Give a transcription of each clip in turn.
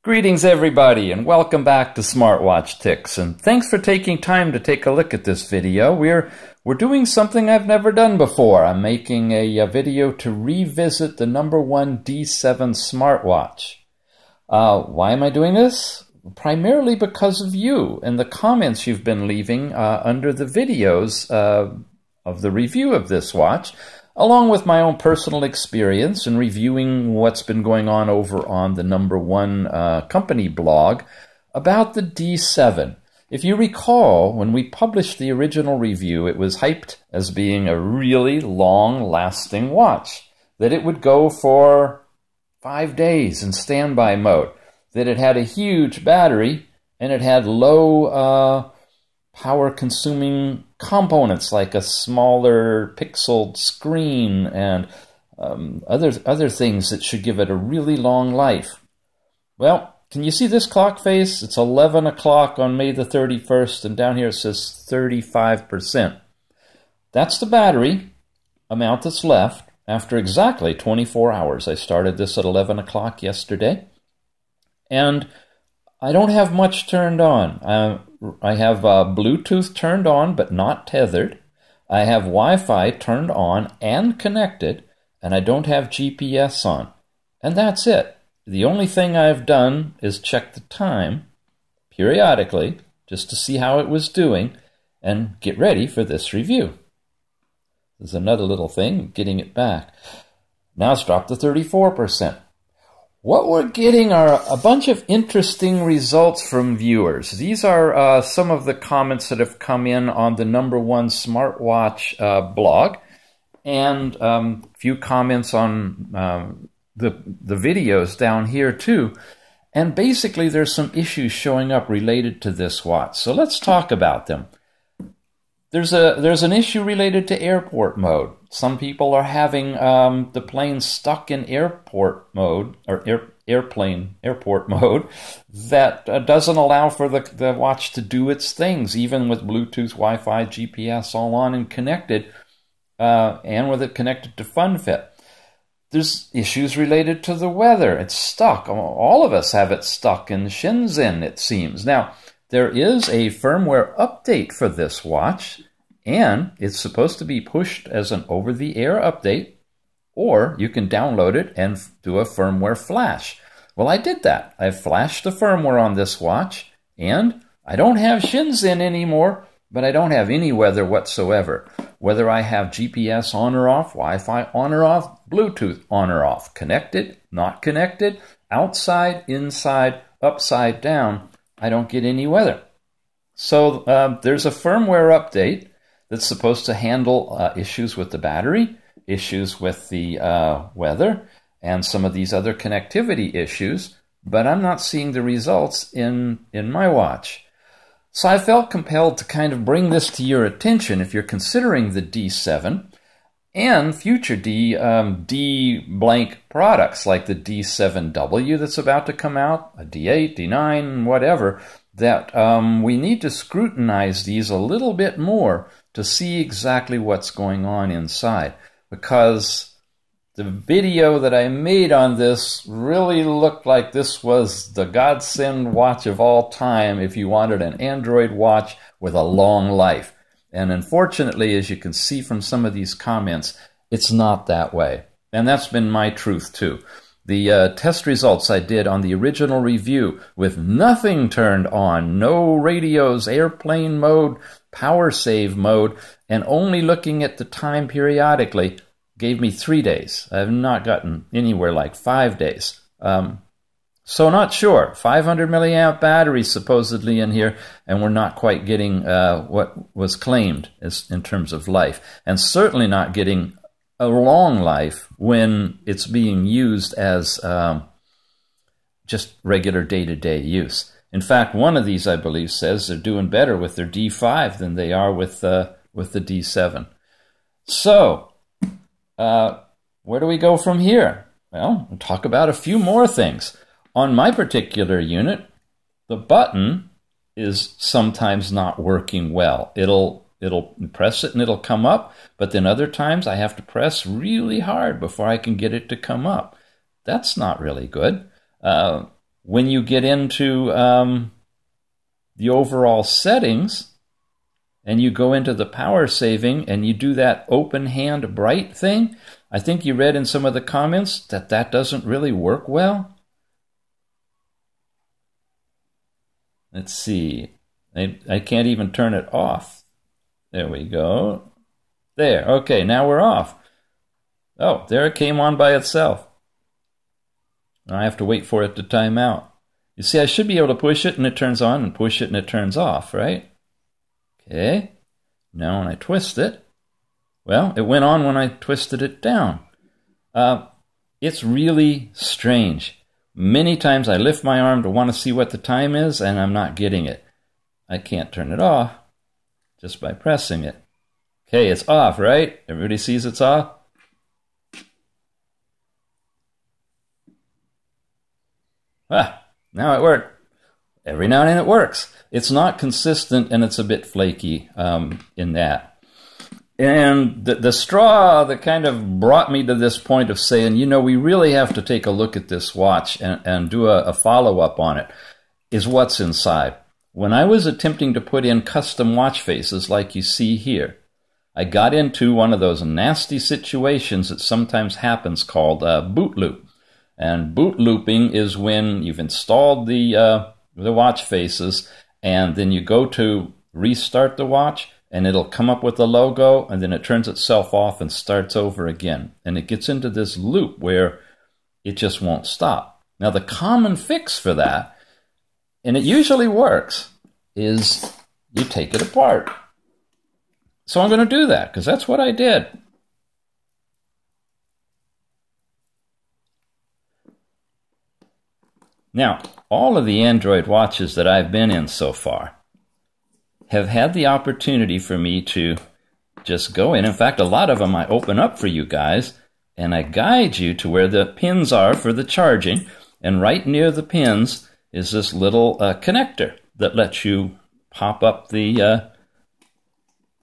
Greetings everybody and welcome back to Smartwatch Tics, and thanks for taking time to take a look at this video. We're doing something I've never done before. I'm making a video to revisit the No.1 D7 smartwatch. Why am I doing this? Primarily because of you and the comments you've been leaving under the videos of the review of this watch, along with my own personal experience in reviewing what's been going on over on the No.1 company blog about the D7. If you recall, when we published the original review, it was hyped as being a really long-lasting watch, that it would go for 5 days in standby mode, that it had a huge battery, and it had low power-consuming components like a smaller pixeled screen and other things that should give it a really long life. Well, can you see this clock face? It's 11 o'clock on May the 31st, and down here it says 35%. That's the battery amount that's left after exactly 24 hours. I started this at 11 o'clock yesterday, and I don't have much turned on. I have Bluetooth turned on but not tethered. I have Wi-Fi turned on and connected, and I don't have GPS on. And that's it. The only thing I've done is check the time periodically just to see how it was doing and get ready for this review. There's another little thing, getting it back. Now it's dropped to 34%. What we're getting are a bunch of interesting results from viewers. These are some of the comments that have come in on the No.1 smartwatch blog, and a few comments on the videos down here too. And basically there's some issues showing up related to this watch. So let's talk about them. There's an issue related to airport mode. Some people are having the plane stuck in airport mode, or airport mode, that doesn't allow for the watch to do its things, even with Bluetooth, Wi-Fi, GPS all on and connected, and with it connected to FunFit. There's issues related to the weather. It's stuck. All of us have it stuck in Shenzhen, it seems. Now, there is a firmware update for this watch, and it's supposed to be pushed as an over-the-air update, or you can download it and do a firmware flash. Well, I did that. I flashed the firmware on this watch, and I don't have Shenzhen anymore, but I don't have any weather whatsoever. Whether I have GPS on or off, Wi-Fi on or off, Bluetooth on or off, connected, not connected, outside, inside, upside down, I don't get any weather. So there's a firmware update that's supposed to handle issues with the battery, issues with the weather, and some of these other connectivity issues, but I'm not seeing the results in my watch. So I felt compelled to kind of bring this to your attention if you're considering the D7 and future D blank products like the D7W that's about to come out, a D8, D9, whatever, that we need to scrutinize these a little bit more to see exactly what's going on inside. Because the video that I made on this really looked like this was the godsend watch of all time if you wanted an Android watch with a long life. And unfortunately, as you can see from some of these comments, it's not that way. And that's been my truth too. The test results I did on the original review with nothing turned on, no radios, airplane mode, power save mode, and only looking at the time periodically, gave me 3 days. I have not gotten anywhere like 5 days. So not sure. 500 milliamp battery supposedly in here, and we're not quite getting what was claimed in terms of life, and certainly not getting a long life when it's being used as just regular day-to-day use. In fact, one of these, I believe, says they're doing better with their D5 than they are with the D7. So, where do we go from here? Well, we'll talk about a few more things. On my particular unit, the button is sometimes not working well. It'll press it and it'll come up, but then other times I have to press really hard before I can get it to come up. That's not really good. when you get into the overall settings and you go into the power saving and you do that open hand bright thing, I think you read in some of the comments that that doesn't really work well. Let's see. I can't even turn it off. There we go. There. Okay, now we're off. Oh, there it came on by itself. I have to wait for it to time out. You see, I should be able to push it and it turns on, and push it and it turns off, right? Okay. Now when I twist it, well, it went on when I twisted it down. It's really strange. Many times I lift my arm to want to see what the time is, and I'm not getting it. I can't turn it off just by pressing it. Okay, it's off, right? Everybody sees it's off? Ah, now it worked. Every now and then it works. It's not consistent, and it's a bit flaky in that. And the straw that kind of brought me to this point of saying, you know, we really have to take a look at this watch and do a follow-up on it, is what's inside. When I was attempting to put in custom watch faces like you see here, I got into one of those nasty situations that sometimes happens called boot loop. And boot looping is when you've installed the watch faces, and then you go to restart the watch, and it'll come up with the logo, and then it turns itself off and starts over again. And it gets into this loop where it just won't stop. Now, the common fix for that, and it usually works, is you take it apart. So I'm going to do that, because that's what I did. Now, all of the Android watches that I've been in so far have had the opportunity for me to just go in. In fact, a lot of them I open up for you guys, and I guide you to where the pins are for the charging. And right near the pins is this little connector that lets you pop up the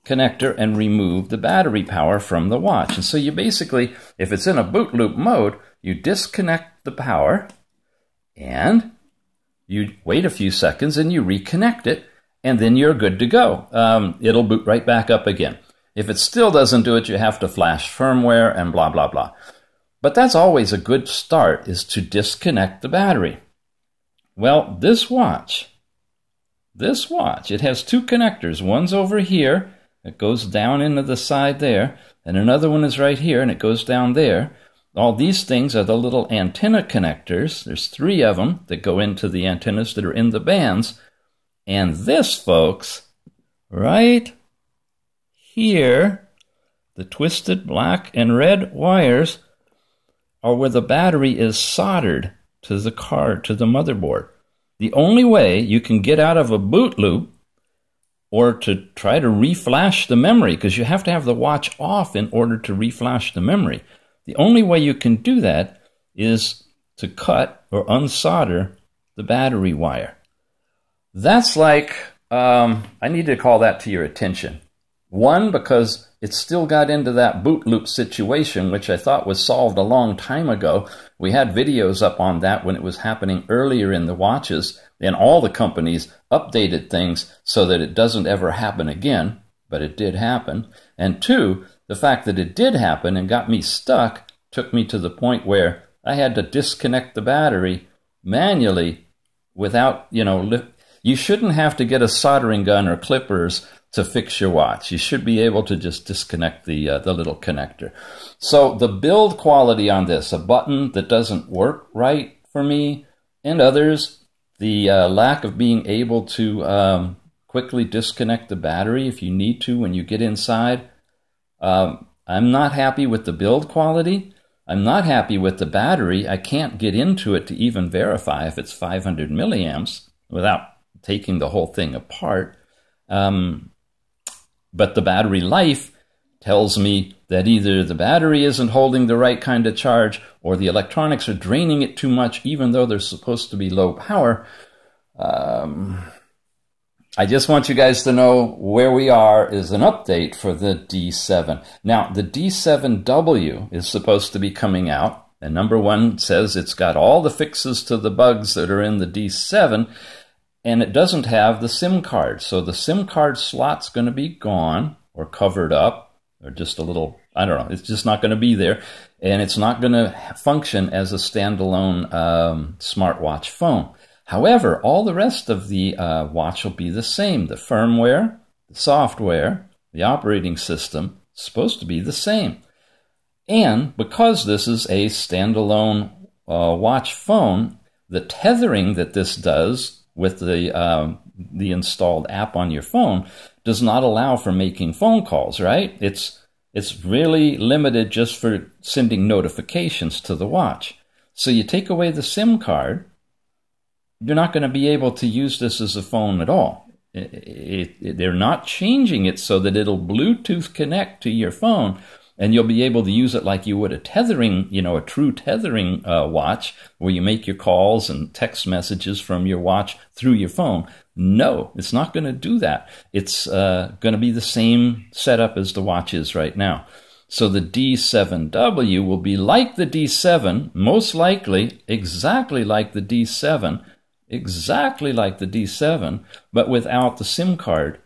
connector and remove the battery power from the watch. And so you basically, if it's in a boot loop mode, you disconnect the power, and you wait a few seconds and you reconnect it, and then you're good to go. It'll boot right back up again. If it still doesn't do it, you have to flash firmware and blah, blah, blah. But that's always a good start, is to disconnect the battery. Well, this watch, it has two connectors. One's over here, it goes down into the side there, and another one is right here, and it goes down there. All these things are the little antenna connectors. There's 3 of them that go into the antennas that are in the bands. And this, folks, right here, the twisted black and red wires are where the battery is soldered to the card, to the motherboard. The only way you can get out of a boot loop or to try to reflash the memory, because you have to have the watch off in order to reflash the memory. The only way you can do that is to cut or unsolder the battery wire. That's like, I need to call that to your attention. One, because it still got into that boot loop situation, which I thought was solved a long time ago. We had videos up on that when it was happening earlier in the watches, and all the companies updated things so that it doesn't ever happen again, but it did happen. And 2, the fact that it did happen and got me stuck took me to the point where I had to disconnect the battery manually without, you shouldn't have to get a soldering gun or clippers to fix your watch. You should be able to just disconnect the little connector. So the build quality on this, a button that doesn't work right for me and others, the lack of being able to quickly disconnect the battery if you need to when you get inside. I'm not happy with the build quality. I'm not happy with the battery. I can't get into it to even verify if it's 500 milliamps without taking the whole thing apart. But the battery life tells me that either the battery isn't holding the right kind of charge or the electronics are draining it too much, even though they're supposed to be low power. I just want you guys to know where we are is an update for the D7. Now, the D7W is supposed to be coming out, And No.1 says it's got all the fixes to the bugs that are in the D7, and it doesn't have the SIM card. So the SIM card slot's going to be gone or covered up, or just a little, I don't know, it's just not going to be there. And it's not going to function as a standalone smartwatch phone. However, all the rest of the watch will be the same. The firmware, the software, the operating system is supposed to be the same. And because this is a standalone watch phone, the tethering that this does with the installed app on your phone does not allow for making phone calls, right? It's really limited just for sending notifications to the watch. So you take away the SIM card, you're not going to be able to use this as a phone at all. They're not changing it so that it'll Bluetooth connect to your phone, and you'll be able to use it like you would a tethering, a true tethering watch, where you make your calls and text messages from your watch through your phone. No, it's not going to do that. It's going to be the same setup as the watch is right now. So the D7W will be like the D7, most likely exactly like the D7, but without the SIM card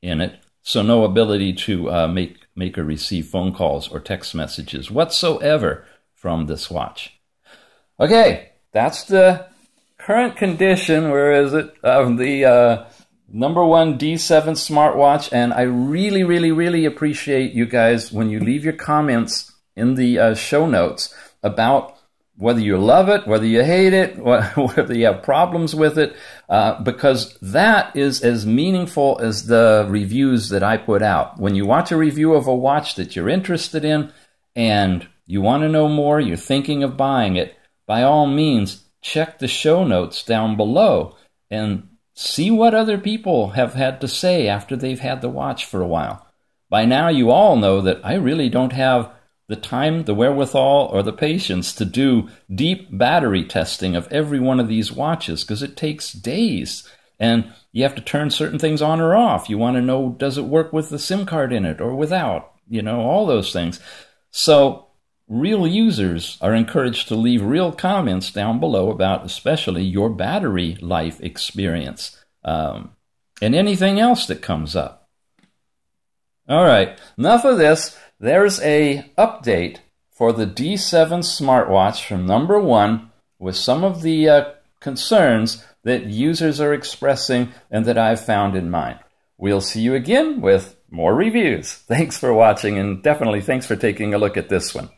in it. So no ability to make or receive phone calls or text messages whatsoever from this watch. Okay, that's the current condition, of the No.1 D7 smartwatch, and I really, really, really appreciate you guys when you leave your comments in the show notes about whether you love it, whether you hate it, whether you have problems with it, because that is as meaningful as the reviews that I put out. When you watch a review of a watch that you're interested in and you want to know more, you're thinking of buying it, by all means, check the show notes down below and see what other people have had to say after they've had the watch for a while. By now, you all know that I really don't have the time, the wherewithal, or the patience to do deep battery testing of every one of these watches, because it takes days. And you have to turn certain things on or off. You want to know, does it work with the SIM card in it or without? All those things. So real users are encouraged to leave real comments down below about especially your battery life experience and anything else that comes up. All right, enough of this. There's a update for the D7 smartwatch from No.1 with some of the concerns that users are expressing and that I've found in mine. We'll see you again with more reviews. Thanks for watching, and definitely thanks for taking a look at this one.